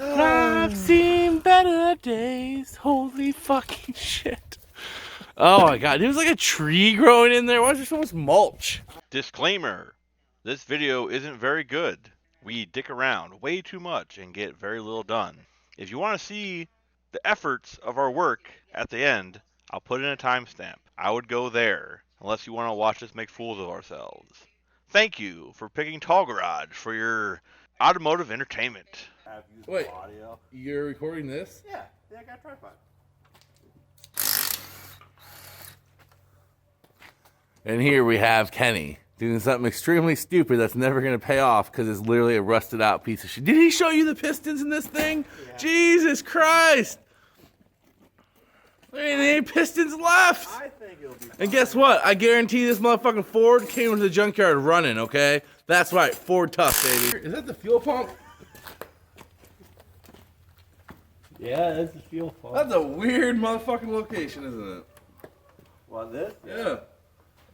I've seen better days. Holy fucking shit. Oh my god, there's like a tree growing in there. Why is there so much mulch? Disclaimer: this video isn't very good. We dick around way too much and get very little done. If you want to see the efforts of our work at the end, I'll put in a timestamp. I would go there, unless you want to watch us make fools of ourselves. Thank you for picking Tall Garage for your automotive entertainment. Wait, you're recording this? Yeah, I got a tripod. And here we have Kenny doing something extremely stupid that's never going to pay off because it's literally a rusted out piece of shit. Did he show you the pistons in this thing? Yeah. Jesus Christ! There ain't any pistons left! I think it'll be fine. And guess what? I guarantee this motherfucking Ford came to the junkyard running, okay? That's right, Ford tough, baby. Is that the fuel pump? Yeah, that's the fuel pump. That's a weird motherfucking location, isn't it? What, this? Yeah.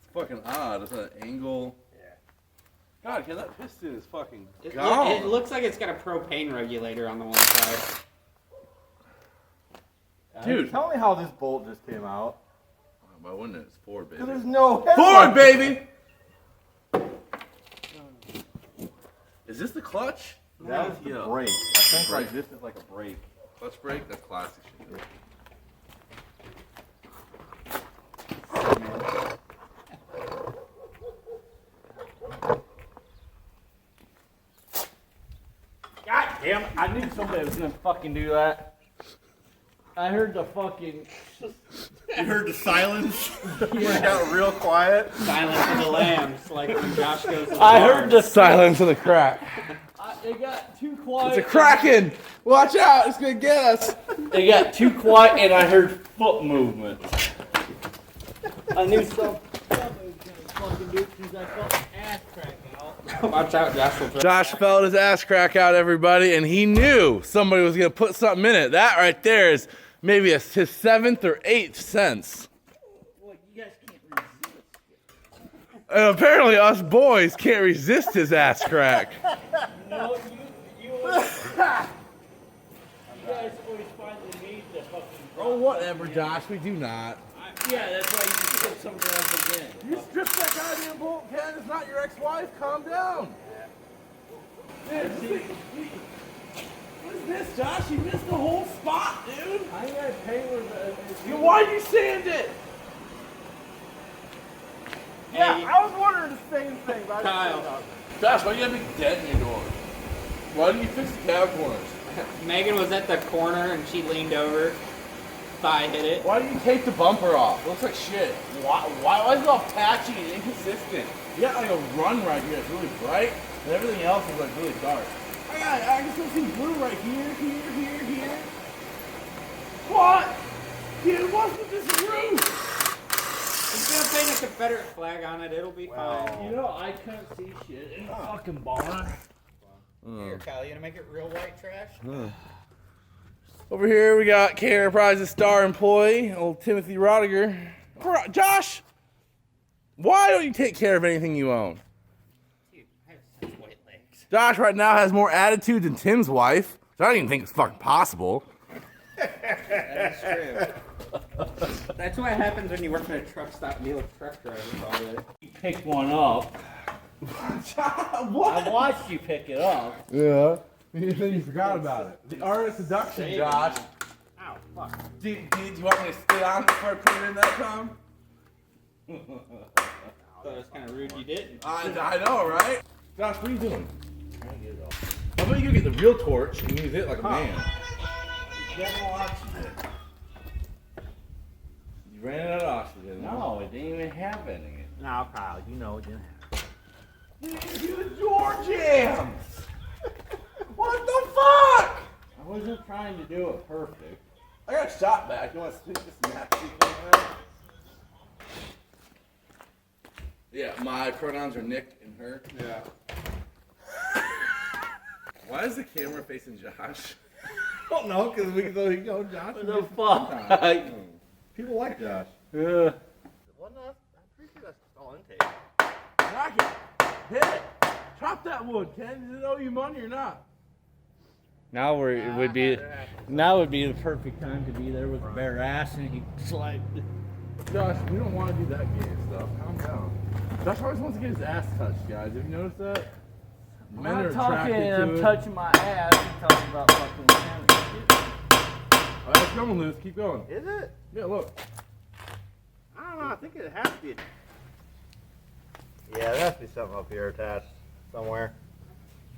It's fucking odd. It's an angle. Yeah. God, Ken, that piston is fucking It gone. looks like it's got a propane regulator on the one side. Dude. Tell me how this bolt just came out. Why wouldn't it? It's Ford, baby. There's no Ford, baby! Is this the clutch? That is the brake. I think like this is like a brake. Clutch brake? That's classic shit. God damn it, I knew somebody was gonna fucking do that. I heard the fucking... You heard the silence? Yeah. It got real quiet. Silence of the Lambs, like when Josh goes to the I bar. heard the... Silence of the crack. It got too quiet. It's a kraken! Watch out, it's gonna get us! It got too quiet and I heard foot movement. I knew something was gonna fucking do it because I felt an ass crack out. Watch out, Josh will Josh felt his ass crack out, everybody, and he knew somebody was gonna put something in it. That right there is maybe his 7th or 8th sense. Well, you guys can't resist. And apparently us boys can't resist his ass crack. No, you guys always find the need to fucking... Oh, whatever, Josh, we do not. Yeah, that's why you just put something else again. You stripped that goddamn bolt, Ken. It's not your ex-wife. Calm down. Dude, what is this, Josh? You missed the whole spot, dude. I ain't gotta pay with the... Why'd you sand it? Yeah, I was wondering the same thing. But Kyle. Josh, why do you have a big dent in your door? Why didn't you fix the cab corners? Megan was at the corner and she leaned over. Thigh hit it. Why did you take the bumper off? It looks like shit. Why is it all patchy and inconsistent? You got like a run right here that's really bright, and everything else is like really dark. I can still see blue right here, here. What? Dude, what's with this roof? He's gonna paint a Confederate flag on it. It'll be fine. You know, I couldn't see shit in the fucking barn. Here, Kyle, you gonna make it real white trash? Over here we got K Enterprises star employee, old Timothy Rodiger. Josh, why don't you take care of anything you own? Dude, I have such white legs. Josh right now has more attitude than Tim's wife. So I don't even think it's fucking possible. That's true. That's what happens when you work in a truck stop and deal with truck drivers all day. You picked one up. What? I watched you pick it up. Yeah. Then you forgot about it. The art of seduction, Josh. Ow, fuck. Do you want me to stay on before I put it in that time? Thought it was kind of rude you didn't. I know, right? Josh, what are you doing? Trying to get it off. How about you go get the real torch and use it like a man? You got no oxygen. You ran out of oxygen. No, it didn't even have any. No, Kyle, you know it didn't happen. You the door jams! What the fuck? I wasn't trying to do it perfect. I got a shot back. You want to stick this nasty thing in? Yeah, my pronouns are Nick and her. Yeah. Why is the camera facing Josh? I don't know, because we go Josh. What the fuck? People like Josh. Yeah. Well, no, I'm pretty sure that's all intake. Knock it. Hit it. Chop that wood, Ken. Does it owe you money or not? Now it would be the perfect time to be there with a bare ass and he slide. Josh, we don't want to do that gay stuff. Calm down. Josh always wants to get his ass touched, guys. Have you noticed that? Men are attracted to it. touching my ass. I'm talking about fucking mechanics. All right, it's coming loose. Keep going. Is it? Yeah, look. I don't know. I think it has to be. Yeah, there has to be something up here attached somewhere.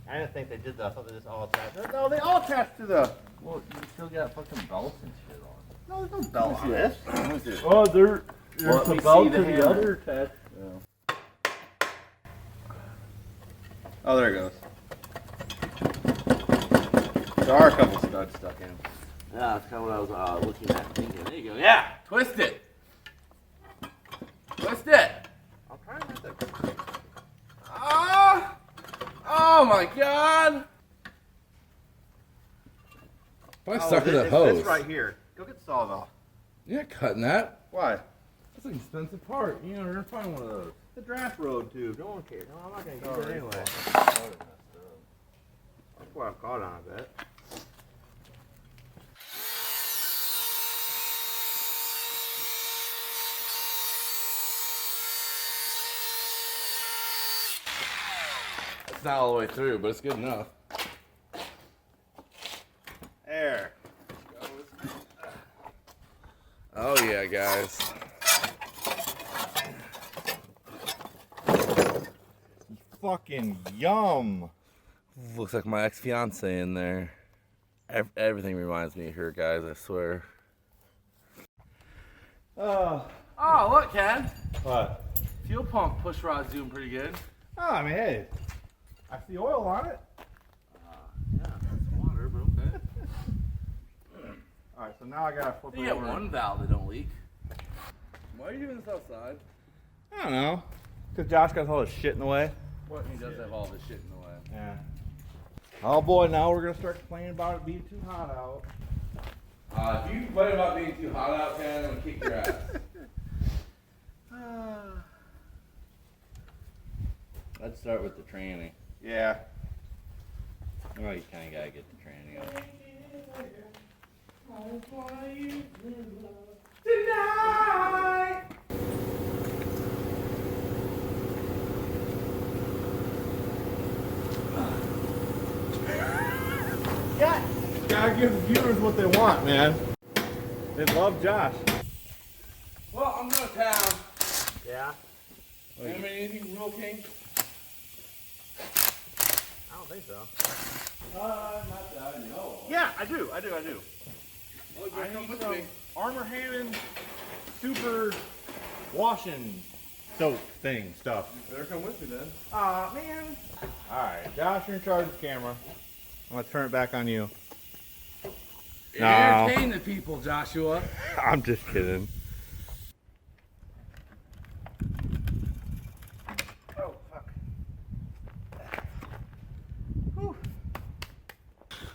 I didn't think they did that. I thought they just all attached. No, they all attached to the. Well, you still got fucking belts and shit on. No, there's no belt on this. Oh, there's Let me a belt see to the the hammer. other attached. Oh, there it goes. There are a couple studs stuck in. Yeah, that's kind of what I was looking at. Thinking. There you go. Yeah. Twist it. Twist it. I'm trying not to. Ah! Oh my God! Probably stuck in the hose. This right here. Go get the saw off. You're not cutting that. Why? That's an expensive part. You know, you're gonna find one of those. The draft road tube. No one cares. No, I'm not gonna use it anyway. That's what I've caught on, I bet. It's not all the way through, but it's good enough. There. Oh yeah, guys. Fucking yum. Looks like my ex-fiance in there. Everything reminds me of her, guys, I swear. Oh, look, Ken. What? Fuel pump push rod's doing pretty good. Oh, I mean, hey. I see oil on it. Yeah, that's water, but okay. Alright, so now I gotta flip You it got over. one valve that don't leak. Why are you doing this outside? I don't know. Because Josh got all this shit in the way. What? He does have all this shit in the way. Yeah. Oh boy, now we're gonna start complaining about it being too hot out. If you complain about being too hot out, Ken, I'm gonna kick your ass. Let's start with the tranny. Yeah. Oh, you kind of gotta get the tranny up. Tonight. Gotta give the viewers what they want, man. They love Josh. Well, I'm going to town. Yeah? Anything real kink? I don't think so. Not that I know. Yeah, I do. Well, you I come need with some me. Armor Hammer super washing soap thing stuff. You better come with me then. Aw, man. Alright, Josh, you're in charge of the camera. I'm gonna turn it back on you. No. Entertain the people, Joshua. I'm just kidding. Oh, fuck.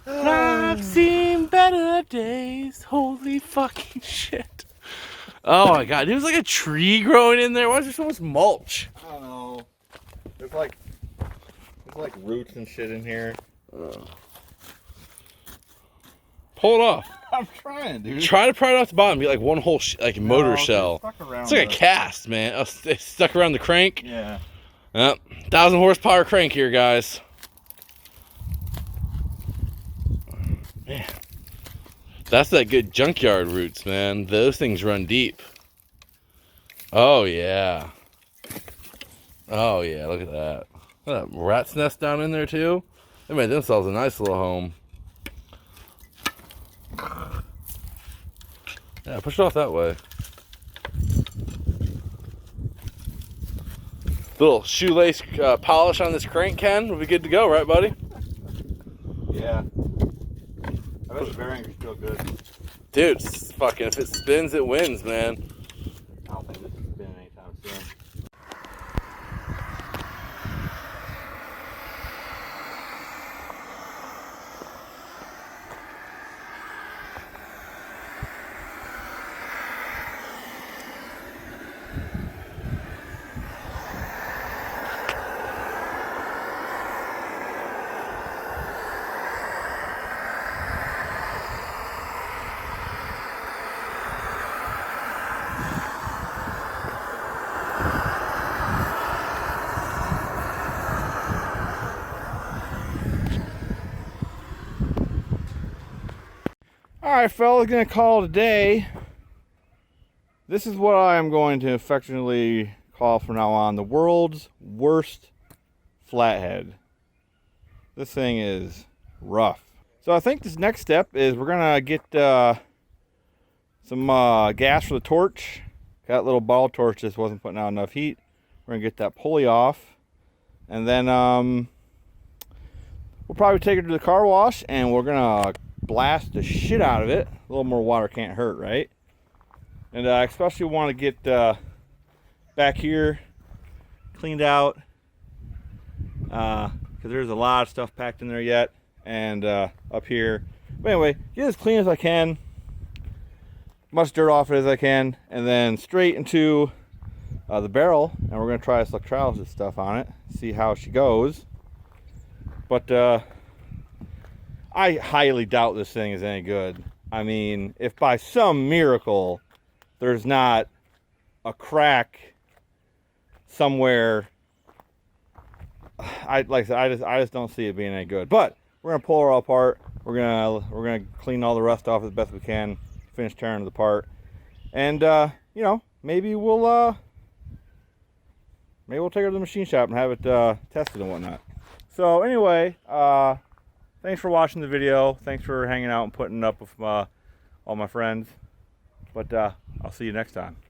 I've seen better days. Holy fucking shit. Oh my God, there was like a tree growing in there. Why is there so much mulch? I don't know. There's like roots and shit in here. Pull it off. I'm trying, dude. Try to pry it off the bottom. Be like one whole motor No, shell. Stuck around It's like a cast, man. Oh, it's stuck around the crank. Yeah. Yep. 1,000 horsepower crank here, guys. Man. That's that good junkyard roots, man. Those things run deep. Oh, yeah. Oh, yeah. Look at that. Look at that rat's nest down in there, too. They made themselves a nice little home. Yeah, push it off that way. Little shoelace polish on this crank, Ken. We'll be good to go, right, buddy? Yeah. I bet the bearings are still good. Dude, fucking, if it spins, it wins, man. I don't think this is spinning anytime soon. Alright, fellas, gonna call it a day. This is what I am going to affectionately call from now on the world's worst flathead. This thing is rough. So I think this next step is we're gonna get some gas for the torch. That little ball torch just wasn't putting out enough heat. We're gonna get that pulley off, and then we'll probably take it to the car wash and we're gonna blast the shit out of it. A little more water can't hurt, right? And I especially want to get back here cleaned out because there's a lot of stuff packed in there yet, and up here. But anyway, get as clean as I can, much dirt off it as I can, and then straight into the barrel, and we're going to try this electrolysis stuff on it, see how she goes. But I highly doubt this thing is any good. I mean, if by some miracle there's not a crack somewhere, like I said, I just don't see it being any good. But we're gonna pull her all apart. We're gonna clean all the rust off as best we can, finish tearing it apart, and you know, maybe we'll take her to the machine shop and have it tested and whatnot. So anyway, thanks for watching the video. Thanks for hanging out and putting up with all my friends. But I'll see you next time.